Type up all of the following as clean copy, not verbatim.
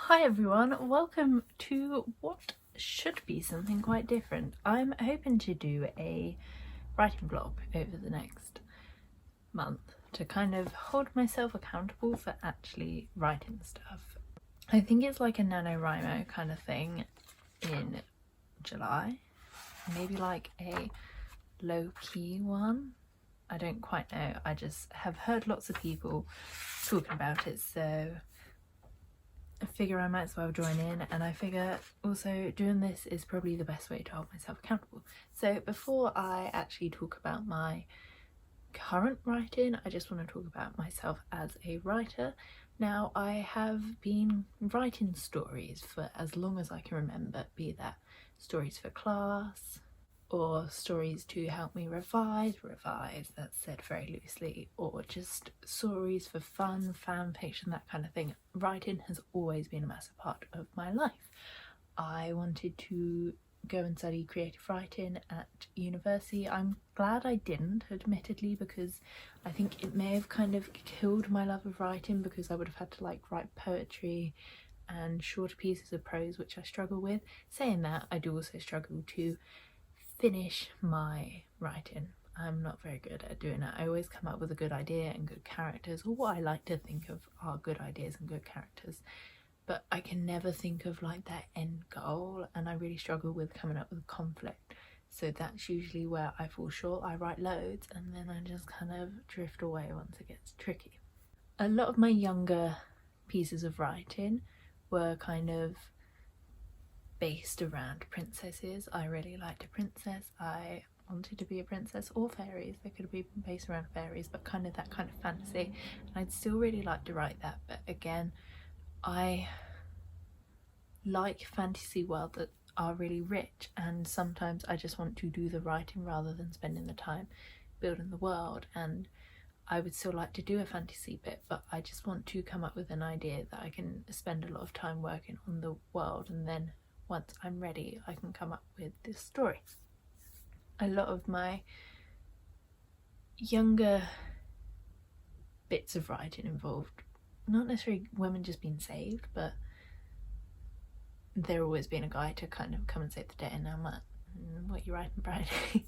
Hi everyone, welcome to what should be something quite different. I'm hoping to do a writing vlog over the next month to kind of hold myself accountable for actually writing stuff. I think it's like a NanNoWriMo kind of thing in July, maybe like a low-key one. I don't quite know, I just have heard lots of people talking about it, so I figure I might as well join in, and I figure also doing this is probably the best way to hold myself accountable. So before I actually talk about my current writing, I just want to talk about myself as a writer. Now, I have been writing stories for as long as I can remember, be that stories for class or stories to help me revise, that's said very loosely, or just stories for fun, fan fiction, that kind of thing. Writing has always been a massive part of my life. I wanted to go and study creative writing at university. I'm glad I didn't, admittedly, because I think it may have kind of killed my love of writing, because I would have had to like write poetry and shorter pieces of prose, which I struggle with. Saying that, I do also struggle to finish my writing. I'm not very good at doing that. I always come up with a good idea and good characters, or what I like to think of are good ideas and good characters, but I can never think of like that end goal, and I really struggle with coming up with conflict. So that's usually where I fall short. I write loads and then I just kind of drift away once it gets tricky. A lot of my younger pieces of writing were kind of based around princesses. I really liked a princess. I wanted to be a princess, or fairies. They could be based around fairies, but kind of that kind of fantasy. And I'd still really like to write that, but again, I like fantasy worlds that are really rich, and sometimes I just want to do the writing rather than spending the time building the world. And I would still like to do a fantasy bit, but I just want to come up with an idea that I can spend a lot of time working on the world, and then once I'm ready I can come up with this story. A lot of my younger bits of writing involved not necessarily women just being saved, but there always being a guy to kind of come and save the day, and I'm like, what are you writing, Friday?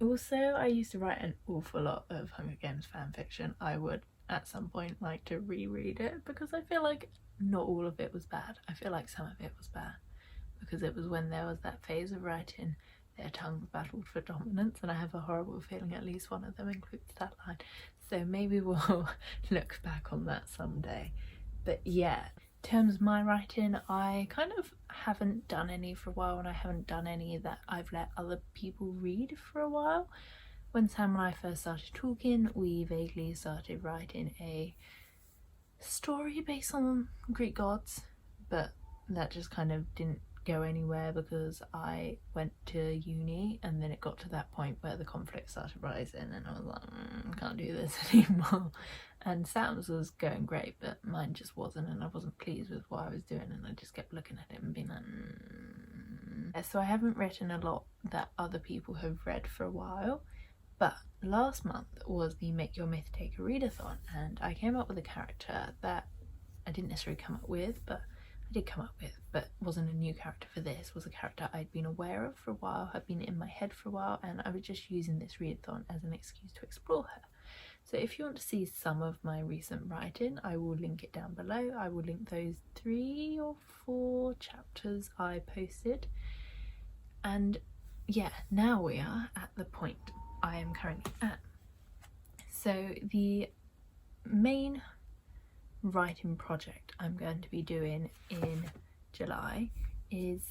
Also, I used to write an awful lot of Hunger Games fan fiction. I would at some point like to reread it, because I feel like not all of it was bad. I feel like some of it was bad, because it was when there was that phase of writing their tongues battled for dominance, and I have a horrible feeling at least one of them includes that line. So maybe we'll look back on that someday. But yeah, in terms of my writing, I kind of haven't done any for a while, and I haven't done any that I've let other people read for a while. When Sam and I first started talking, we vaguely started writing a story based on Greek gods, but that just kind of didn't go anywhere because I went to uni, and then it got to that point where the conflict started rising, and I was like, I can't do this anymore. And Sam's was going great, but mine just wasn't, and I wasn't pleased with what I was doing, and I just kept looking at it and being like, So I haven't written a lot that other people have read for a while. But last month was the Make Your Myth Take a Readathon, and I came up with a character that I didn't necessarily come up with, but I did come up with, but wasn't a new character for this, was a character I'd been aware of for a while, had been in my head for a while, and I was just using this readathon as an excuse to explore her. So if you want to see some of my recent writing, I will link it down below. I will link those 3 or 4 chapters I posted. And yeah, now we are at the point I am currently at. So the main writing project I'm going to be doing in July is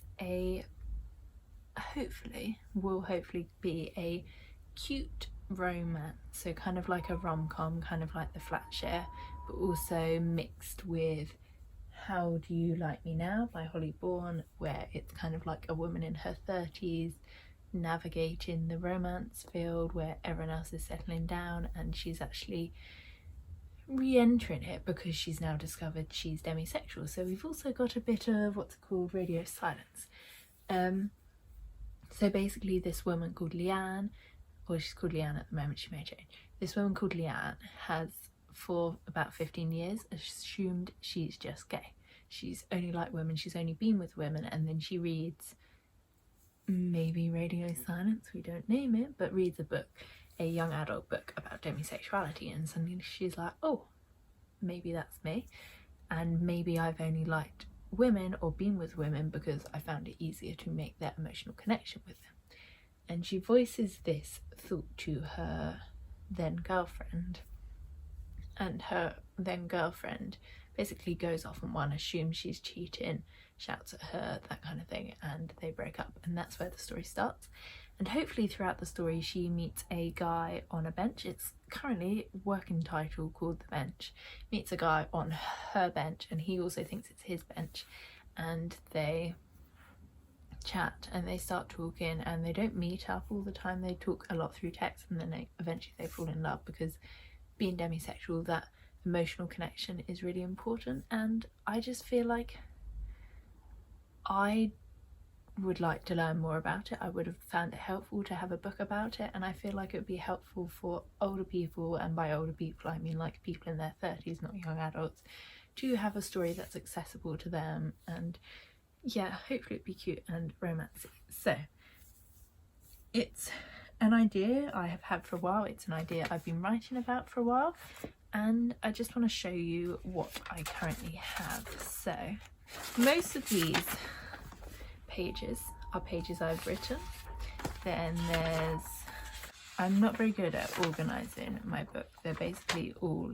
will hopefully be a cute romance, so kind of like a rom-com, kind of like The Flat Share, but also mixed with How Do You Like Me Now by Holly Bourne, where it's kind of like a woman in her 30s navigating the romance field where everyone else is settling down, and she's actually re-entering it because she's now discovered she's demisexual. So we've also got a bit of what's called radio silence. So basically this woman called Leanne, or she's called Leanne at the moment, she may change. This woman called Leanne has for about 15 years assumed she's just gay. She's only liked women, she's only been with women, and then she reads maybe Radio Silence, we don't name it, but reads a book, a young adult book about demisexuality, and suddenly she's like, oh, maybe that's me, and maybe I've only liked women or been with women because I found it easier to make that emotional connection with them. And she voices this thought to her then girlfriend, and her then girlfriend basically goes off on one, assumes she's cheating, shouts at her, that kind of thing, and they break up, and that's where the story starts. And hopefully throughout the story she meets a guy on a bench. It's currently working title called The Bench. Meets a guy on her bench and he also thinks it's his bench, and they chat and they start talking, and they don't meet up all the time, they talk a lot through text, and then eventually they fall in love, because being demisexual, that emotional connection is really important. And I just feel like I would like to learn more about it. I would have found it helpful to have a book about it, and I feel like it would be helpful for older people, and by older people I mean like people in their 30s, not young adults, to have a story that's accessible to them, and yeah, hopefully it'd be cute and romantic. So it's an idea I have had for a while, it's an idea I've been writing about for a while, and I just want to show you what I currently have. So most of these pages are pages I've written. Then I'm not very good at organising my book. They're basically all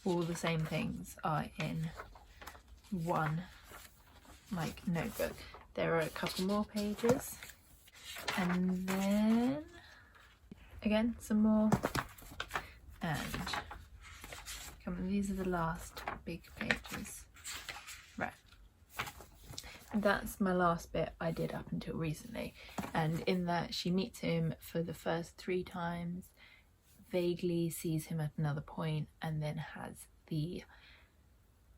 the same things are in one like notebook. There are a couple more pages, and then again some more, and come on, these are the last big pages. Right, that's my last bit I did up until recently, and in that she meets him for the first 3 times, vaguely sees him at another point, and then has the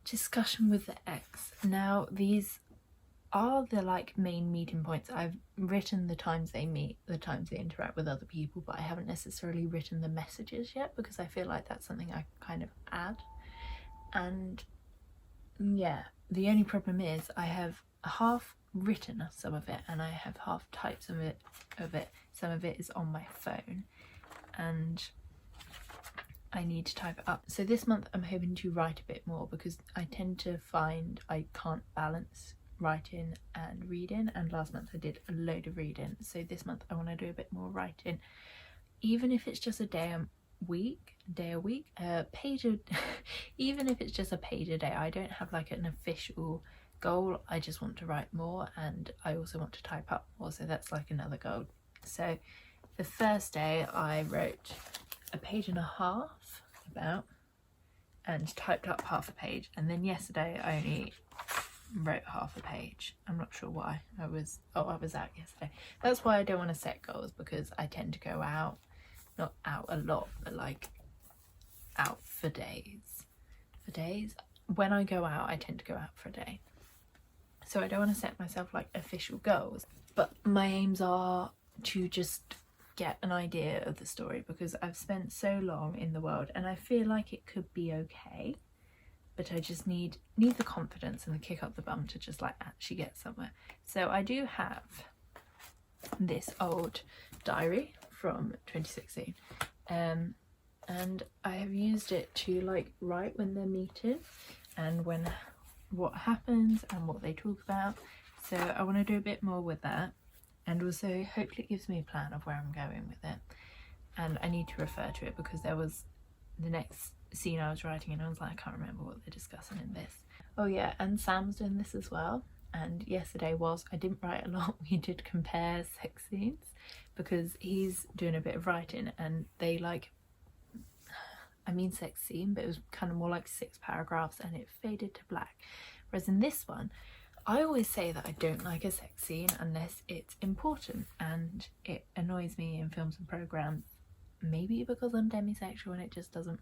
discussion with the ex. Now these are the like main meeting points. I've written the times they meet, the times they interact with other people, but I haven't necessarily written the messages yet, because I feel like that's something I kind of add. And yeah, the only problem is I have half written some of it and I have half typed some of it. Some of it is on my phone and I need to type it up. So this month I'm hoping to write a bit more, because I tend to find I can't balance writing and reading, and last month I did a load of reading. So this month I want to do a bit more writing, even if it's just a day a week, even if it's just a page a day. I don't have like an official goal, I just want to write more, and I also want to type up more, so that's like another goal. So the first day I wrote a page and a half about, and typed up half a page, and then yesterday I only wrote half a page. I'm not sure why. I was out yesterday. That's why I don't want to set goals, because I tend to go out, not out a lot, but like out for days. When I go out, I tend to go out for a day, so I don't want to set myself like official goals, but my aims are to just get an idea of the story, because I've spent so long in the world and I feel like it could be okay, but I just need the confidence and the kick up the bum to just like actually get somewhere. So I do have this old diary from 2016, and I have used it to like write when they're meeting and what happens and what they talk about. So I want to do a bit more with that, and also hopefully it gives me a plan of where I'm going with it. And I need to refer to it, because there was the next scene I was writing and I was like, I can't remember what they're discussing in this. Oh yeah, and Sam's doing this as well, and yesterday I didn't write a lot, we did compare sex scenes, because he's doing a bit of writing and they like, I mean sex scene, but it was kind of more like 6 paragraphs and it faded to black. Whereas in this one, I always say that I don't like a sex scene unless it's important, and it annoys me in films and programs, maybe because I'm demisexual and it just doesn't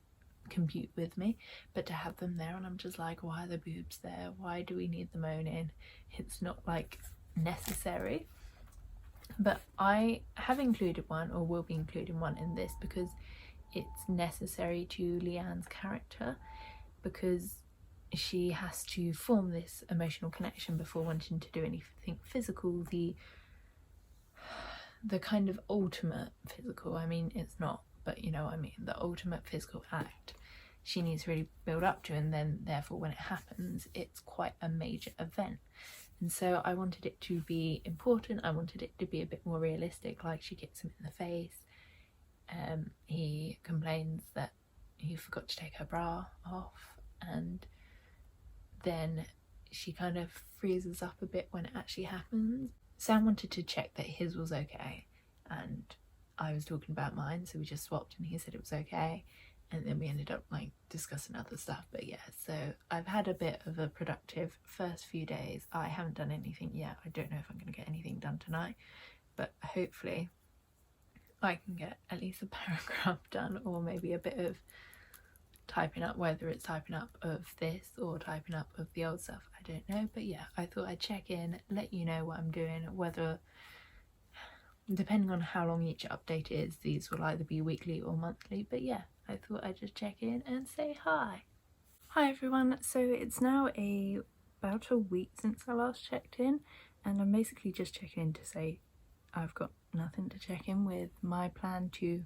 compute with me, but to have them there and I'm just like, why are the boobs there? Why do we need them in? It's not like necessary. But I have included one, or will be including one in this, because it's necessary to Leanne's character because she has to form this emotional connection before wanting to do anything physical. The kind of ultimate physical, I mean it's not, but you know what I mean, the ultimate physical act she needs to really build up to, and then therefore when it happens it's quite a major event. And so I wanted it to be important, I wanted it to be a bit more realistic, like she kicks him in the face, he complains that he forgot to take her bra off, and then she kind of freezes up a bit when it actually happens. Sam wanted to check that his was okay, and I was talking about mine, so we just swapped and he said it was okay, and then we ended up like discussing other stuff. But yeah, so I've had a bit of a productive first few days. I haven't done anything yet. I don't know if I'm going to get anything done tonight, but hopefully I can get at least a paragraph done, or maybe a bit of typing up, whether it's typing up of this or typing up of the old stuff, I don't know. But yeah, I thought I'd check in, let you know what I'm doing, whether, depending on how long each update is, these will either be weekly or monthly. But yeah, I thought I'd just check in and say hi. Hi everyone, so it's now about a week since I last checked in, and I'm basically just checking in to say I've got nothing to check in with. My plan to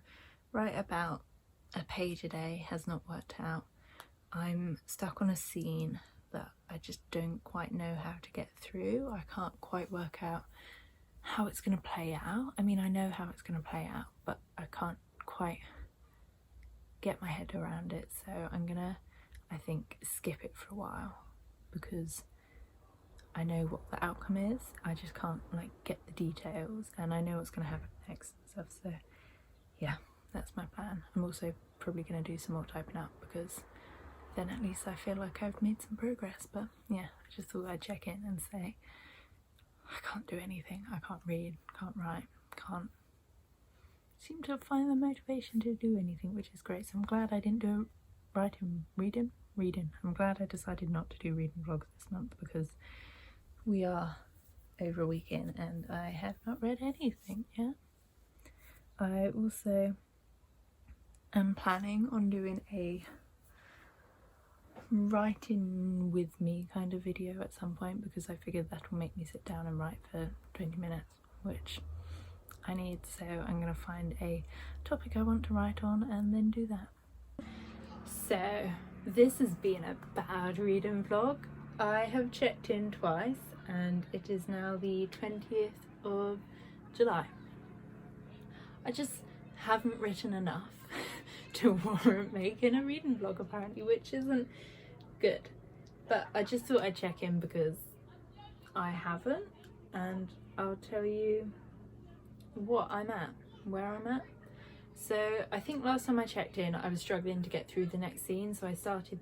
write about a page a day has not worked out. I'm stuck on a scene that I just don't quite know how to get through. I can't quite work out how it's going to play out. I mean, I know how it's going to play out, but I can't quite get my head around it. So I'm gonna, I think, skip it for a while because I know what the outcome is. I just can't like get the details, and I know what's going to happen next and stuff. So yeah, that's my plan. I'm also probably going to do some more typing up because then at least I feel like I've made some progress. But yeah, I just thought I'd check in and say I can't do anything. I can't read, can't write, can't seem to find the motivation to do anything, which is great. So I'm glad I didn't do reading. I'm glad I decided not to do reading vlogs this month because we are over a week in and I have not read anything yet. I also am planning on doing a writing with me kind of video at some point because I figured that will make me sit down and write for 20 minutes, which I need. So I'm going to find a topic I want to write on and then do that. So this has been a bad reading vlog. I have checked in twice and it is now the 20th of July. I just haven't written enough to warrant making a reading vlog apparently, which isn't good. But I just thought I'd check in because I haven't, and I'll tell you what I'm at, where I'm at. So I think last time I checked in I was struggling to get through the next scene, so I started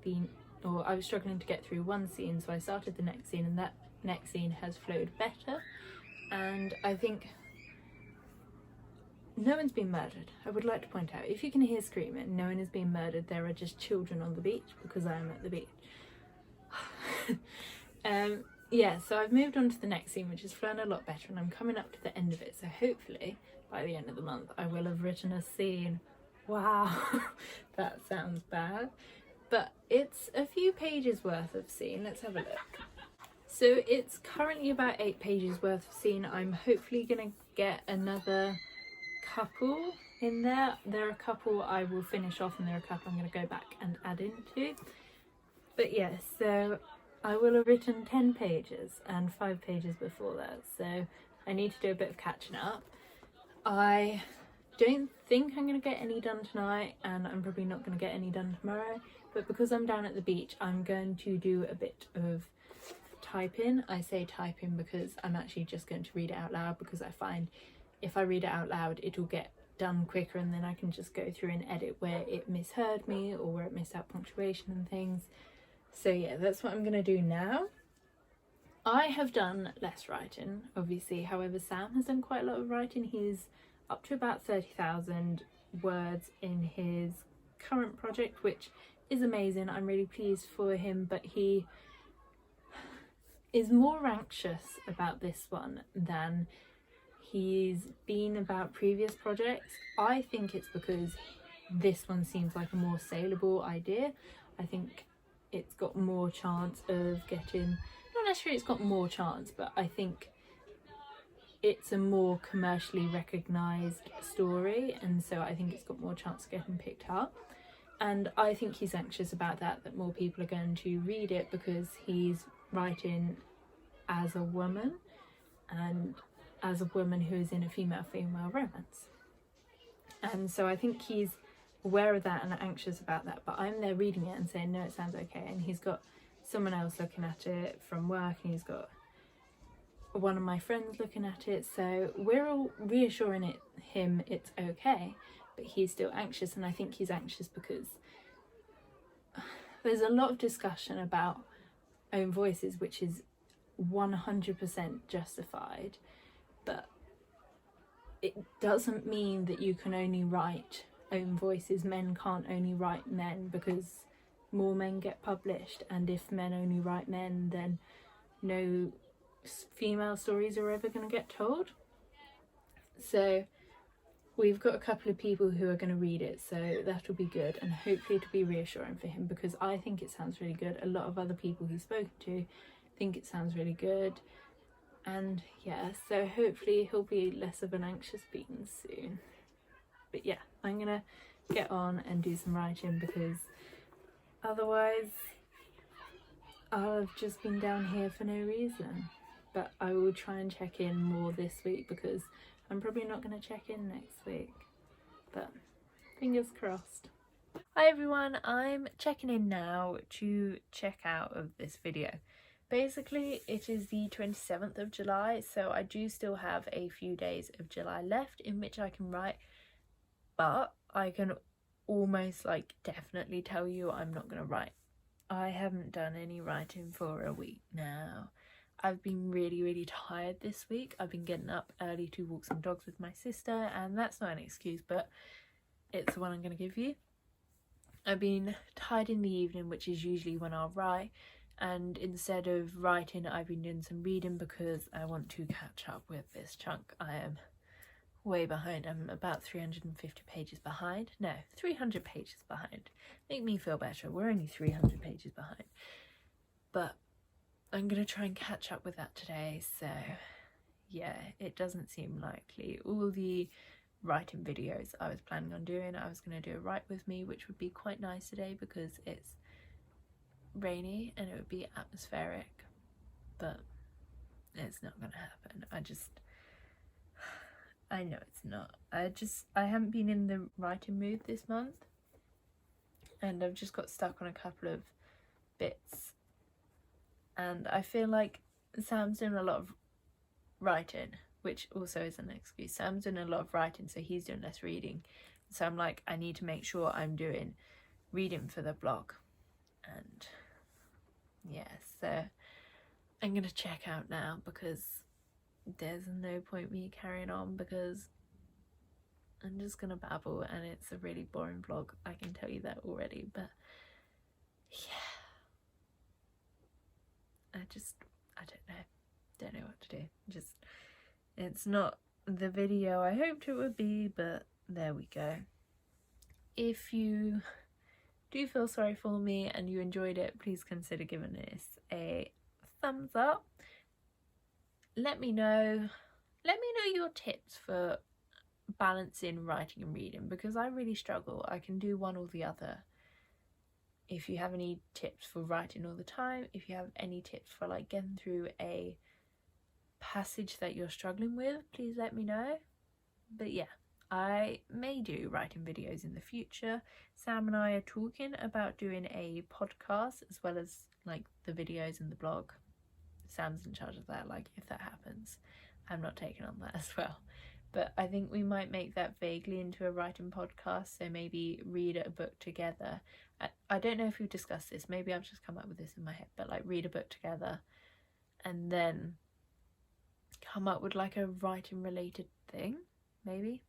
I was struggling to get through one scene, so I started the next scene, and that next scene has flowed better. And I think no one's been murdered. I would like to point out, if you can hear screaming, no one is being murdered. There are just children on the beach because I am at the beach. Yeah, so I've moved on to the next scene, which has flown a lot better, and I'm coming up to the end of it. So hopefully by the end of the month I will have written a scene. Wow, that sounds bad, but it's a few pages worth of scene. Let's have a look. So it's currently about 8 pages worth of scene. I'm hopefully gonna get another couple in there. There are a couple I will finish off and there are a couple I'm going to go back and add into. But yeah, so I will have written 10 pages and 5 pages before that, so I need to do a bit of catching up. I don't think I'm going to get any done tonight, and I'm probably not going to get any done tomorrow, but because I'm down at the beach I'm going to do a bit of typing. I say typing because I'm actually just going to read it out loud, because I find if I read it out loud it will get done quicker, and then I can just go through and edit where it misheard me or where it missed out punctuation and things. So yeah, that's what I'm going to do now. I have done less writing, obviously. However, Sam has done quite a lot of writing. He's up to about 30,000 words in his current project, which is amazing. I'm really pleased for him, but he is more anxious about this one than he's been about previous projects. I think it's because this one seems like a more saleable idea. I think it's got more chance of getting, not necessarily it's got more chance, but I think it's a more commercially recognised story, and so I think it's got more chance of getting picked up. And I think he's anxious about that more people are going to read it, because he's writing as a woman, and as a woman who is in a female-female romance. And so I think he's aware of that and anxious about that, but I'm there reading it and saying, no, it sounds okay. And he's got someone else looking at it from work, and he's got one of my friends looking at it, so we're all reassuring him it's okay, but he's still anxious. And I think he's anxious because there's a lot of discussion about own voices, which is 100% justified, but it doesn't mean that you can only write own voices. Men can't only write men, because more men get published, and if men only write men, then no female stories are ever going to get told. So we've got a couple of people who are going to read it, so that'll be good, and hopefully it'll be reassuring for him, because I think it sounds really good. A lot of other people he's spoken to think it sounds really good, and yeah, so hopefully he'll be less of an anxious bean soon. But yeah, I'm gonna get on and do some writing, because otherwise I'll have just been down here for no reason. But I will try and check in more this week, because I'm probably not going to check in next week, but fingers crossed. Hi everyone, I'm checking in now to check out of this video. Basically, it is the 27th of July, so I do still have a few days of July left in which I can write, but I can almost like definitely tell you I'm not going to write. I haven't done any writing for a week now. I've been really tired this week. I've been getting up early to walk some dogs with my sister, and that's not an excuse, but it's the one I'm going to give you. I've been tired in the evening, which is usually when I'll write, and instead of writing I've been doing some reading, because I want to catch up with this chunk. I am way behind. I'm about 350 pages behind. No, 300 pages behind. Make me feel better. We're only 300 pages behind. But I'm going to try and catch up with that today, so yeah, it doesn't seem likely. All the writing videos I was planning on doing, I was going to do a write with me, which would be quite nice today because it's rainy and it would be atmospheric, but it's not going to happen. I know it's not. I haven't been in the writing mood this month, and I've just got stuck on a couple of bits. And I feel like Sam's doing a lot of writing, which also is an excuse. Sam's doing a lot of writing, so he's doing less reading. So I'm like, I need to make sure I'm doing reading for the blog. And yeah, so I'm going to check out now because there's no point me carrying on, because I'm just going to babble and it's a really boring vlog. I can tell you that already, but yeah. I don't know what to do. It's not the video I hoped it would be, but there we go. If you do feel sorry for me and you enjoyed it, please consider giving this a thumbs up. Let me know your tips for balancing writing and reading, because I really struggle. I can do one or the other. If you have any tips for writing all the time, if you have any tips for like getting through a passage that you're struggling with, please let me know. But yeah, I may do writing videos in the future. Sam and I are talking about doing a podcast as well as like the videos and the blog. Sam's in charge of that, like if that happens. I'm not taking on that as well. But I think we might make that vaguely into a writing podcast, so maybe read a book together. I don't know if we've discussed this, maybe I've just come up with this in my head, but like read a book together and then come up with like a writing related thing, maybe,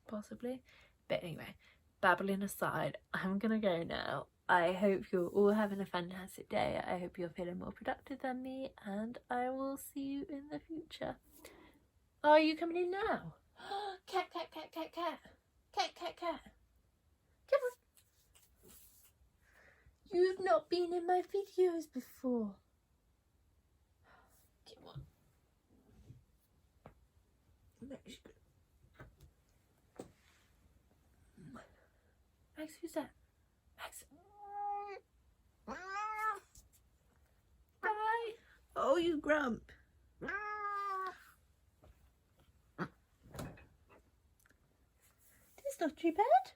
possibly. But anyway, babbling aside, I'm gonna go now. I hope you're all having a fantastic day. I hope you're feeling more productive than me, and I will see you in the future. Are you coming in now? Cat, cat, cat, cat, cat. Cat, cat, cat. Come on. You've not been in my videos before. Come on. Max, who's that? Max. Bye. Oh, you grump. It's not too bad.